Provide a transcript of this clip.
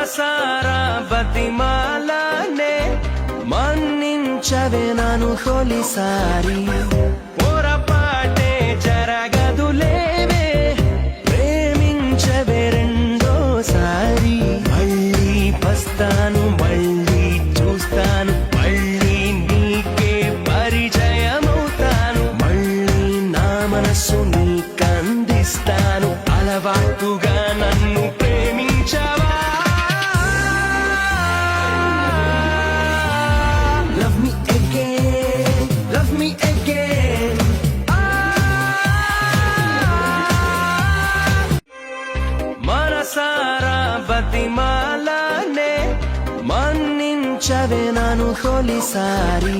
మనసారా బతిమాలనే మన్నించవే నన్ను తొలిసారి పొరపాటే జరగదులేవే ప్రేమించవే రెండోసారి మళ్ళీ పస్తాను మళ్ళీ చూస్తాను మళ్ళీ నీకే పరిచయమవుతాను మళ్ళీ నా మనసు నీకందిస్తాను అలవాటుగా నన్ను ప్రేమించవా Love me again, love me again. మనసారా బతిమాలనే మన్నించవే నన్ను తొలిసారి